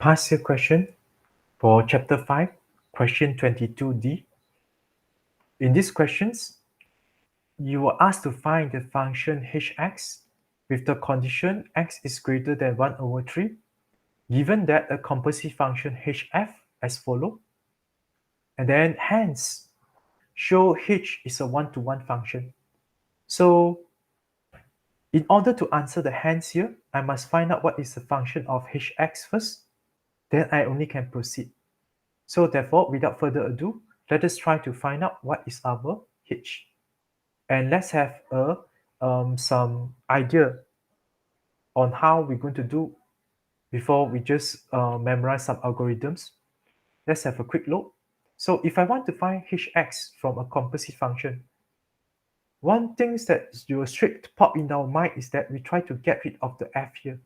past year question for chapter 5, question 22D. In these questions, you were asked to find the function hx with the condition x is greater than 1 over 3, given that a composite function hf as follows, and then hence show h is a one-to-one function. So in order to answer the hence here, I must find out what is the function of hx first, then I only can proceed. So therefore, without further ado, let us try to find out what is our h. And let's have some idea on how we're going to do before we just memorize some algorithms. Let's have a quick look. So if I want to find hx from a composite function, one thing that will straight pop in our mind is that we try to get rid of the f here.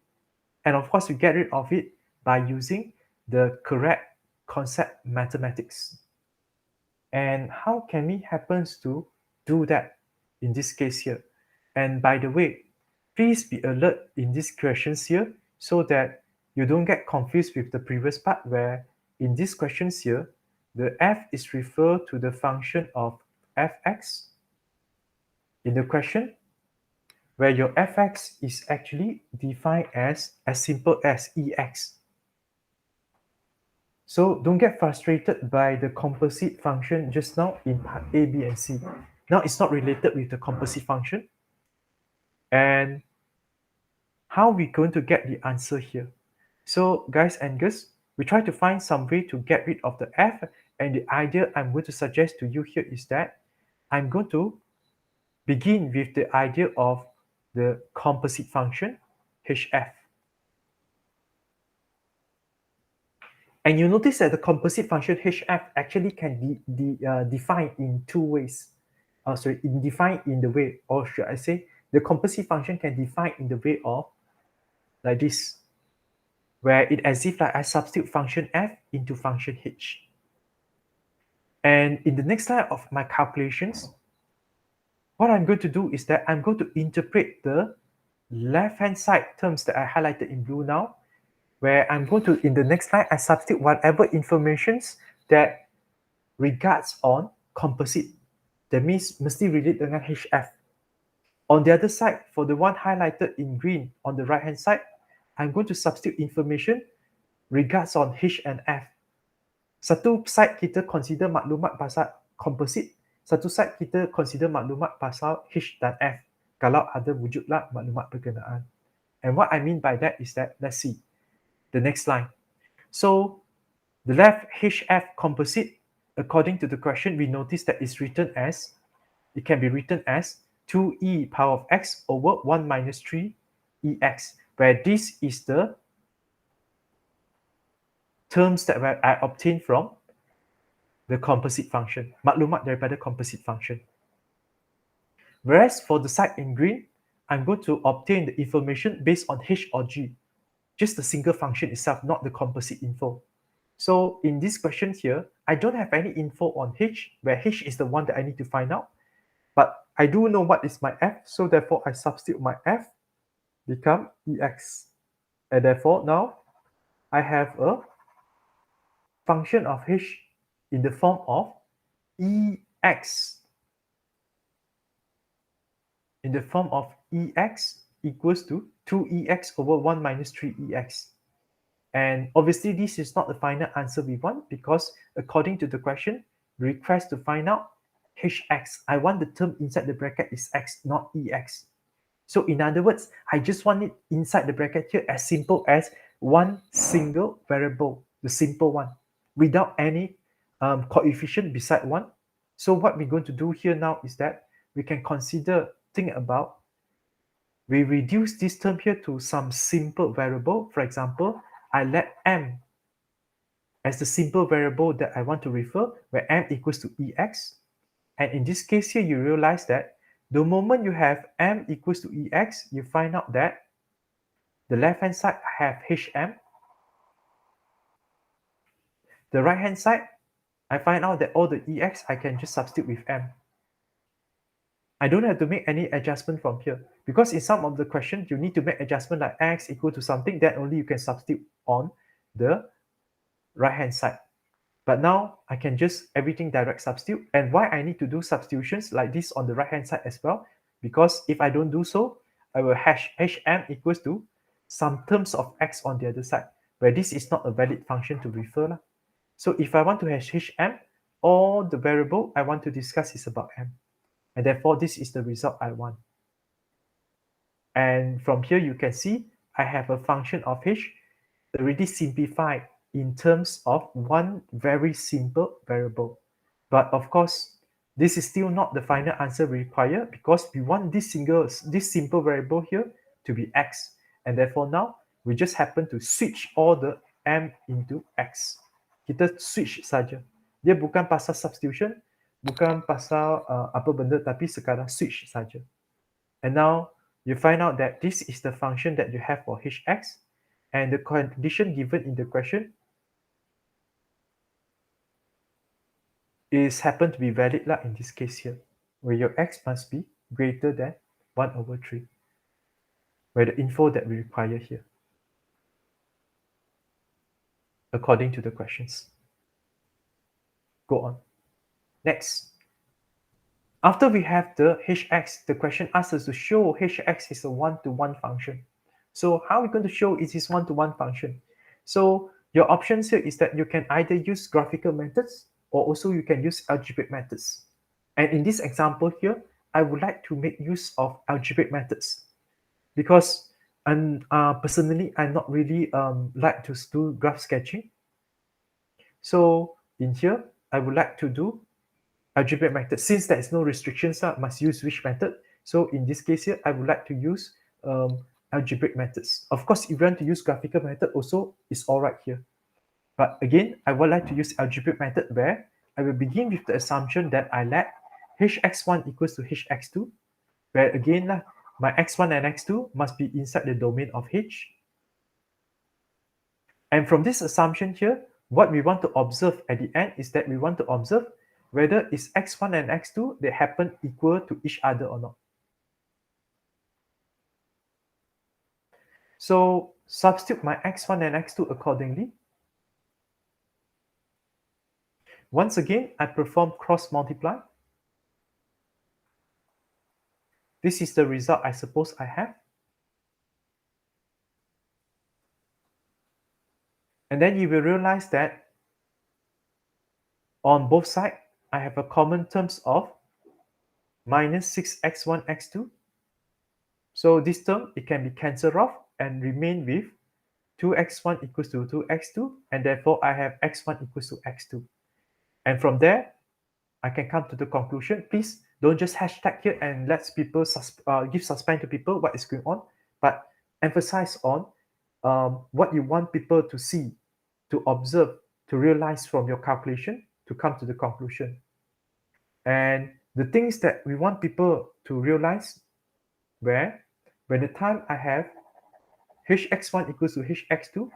And of course, we get rid of it by using the correct concept mathematics. And how can we happen to do that in this case here? And by the way, please be alert in these questions here so that you don't get confused with the previous part where in these questions here, the f is referred to the function of fx in the question, where your fx is actually defined as simple as ex. So don't get frustrated by the composite function just now in part A, B, and C. Now it's not related with the composite function. And how are we going to get the answer here? So guys and girls, we try to find some way to get rid of the f, and the idea I'm going to suggest to you here is that I'm going to begin with the idea of the composite function hf. And you notice that the composite function hf actually can be defined in two ways. Defined in the way, or should I say, the composite function can define in the way of like this, where it as if like I substitute function f into function h. And in the next line of my calculations, what I'm going to do is that I'm going to interpret the left-hand side terms that I highlighted in blue now, where I'm going to, in the next line, I substitute whatever informations that regards on composite. That means mesti relate dengan hf. On the other side, for the one highlighted in green on the right-hand side, I'm going to substitute information regards on h and f. Satu side kita consider maklumat pasal composite, satu side kita consider maklumat pasal h dan f. Kalau ada wujudlah maklumat berkenaan. And what I mean by that is that, let's see, the next line. So the left hf composite, according to the question, we notice that it's written as, it can be written as 2e power of x over 1 minus 3 ex, where this is the terms that I obtained from the composite function, maklumat daripada composite function. Whereas for the side in green, I'm going to obtain the information based on h or g, just the single function itself, not the composite info. So in this question here, I don't have any info on h, where h is the one that I need to find out, but I do know what is my f, so therefore I substitute my f, become ex. And therefore now I have a function of h in the form of ex. In the form of ex equals to 2ex over 1 minus 3ex. And obviously this is not the final answer we want, because according to the question, we request to find out hx. I want the term inside the bracket is x, not ex. So in other words, I just want it inside the bracket here as simple as one single variable, the simple one, without any coefficient beside one. So what we're going to do here now is that we can think about, we reduce this term here to some simple variable. For example, I let m as the simple variable that I want to refer, where m equals to ex. And in this case here, you realize that the moment you have m equals to ex, you find out that the left-hand side I have hm. The right-hand side, I find out that all the ex I can just substitute with m. I don't have to make any adjustment from here, because in some of the questions, you need to make adjustment like x equal to something, then only you can substitute on the right hand side. But now I can just everything direct substitute. And why I need to do substitutions like this on the right hand side as well? Because if I don't do so, I will hash hm equals to some terms of x on the other side, where this is not a valid function to refer lah. So if I want to hash hm, all the variable I want to discuss is about m. And therefore, this is the result I want. And from here, you can see I have a function of h already simplified in terms of one very simple variable. But of course, this is still not the final answer required because we want this simple variable here to be x. And therefore now, we just happen to switch all the m into x. Kita switch saja. Dia bukan pasal substitution, bukan pasal apa benda, tapi sekadar switch saja. And now you find out that this is the function that you have for hx, and the condition given in the question is happen to be valid lah in this case here, where your x must be greater than 1/3, where the info that we require here, according to the questions. Go on. Next. After we have the hx, the question asks us to show hx is a one-to-one function. So how are we going to show it is one-to-one function? So your options here is that you can either use graphical methods or also you can use algebraic methods. And in this example here, I would like to make use of algebraic methods because personally, I'm not really like to do graph sketching. So in here, I would like to do algebraic method. Since there is no restrictions, must use which method. So in this case here, I would like to use algebraic methods. Of course, if you want to use graphical method also, it's all right here. But again, I would like to use algebraic method where I will begin with the assumption that I let hx1 equals to hx2, where again, my x1 and x2 must be inside the domain of h. And from this assumption here, what we want to observe at the end is that we want to observe whether is x1 and x2, they happen equal to each other or not. So substitute my x1 and x2 accordingly. Once again, I perform cross multiply. This is the result I suppose I have. And then you will realize that on both sides, I have a common terms of minus 6x1, x2. So this term, it can be cancelled off and remain with 2x1 equals to 2x2, and therefore I have x1 equals to x2. And from there, I can come to the conclusion. Please don't just hashtag here and let people give suspense to people what is going on, but emphasize on what you want people to see, to observe, to realize from your calculation to come to the conclusion. And the things that we want people to realize where when the time I have hx1 equals to hx2,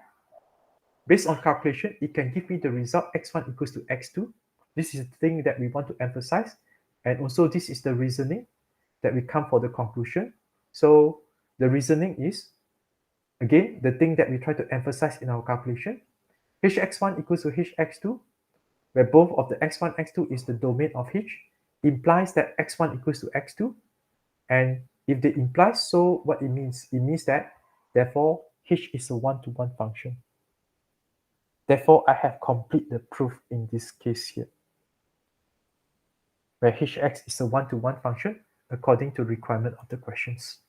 based on calculation, it can give me the result x1 equals to x2. This is the thing that we want to emphasize. And also this is the reasoning that we come for the conclusion. So the reasoning is, again, the thing that we try to emphasize in our calculation, hx1 equals to hx2, where both of the x1, x2 is the domain of h, implies that x1 equals to x2. And if they imply so, what it means that, therefore, h is a one-to-one function. Therefore, I have complete the proof in this case here, where hx is a one-to-one function according to requirement of the questions.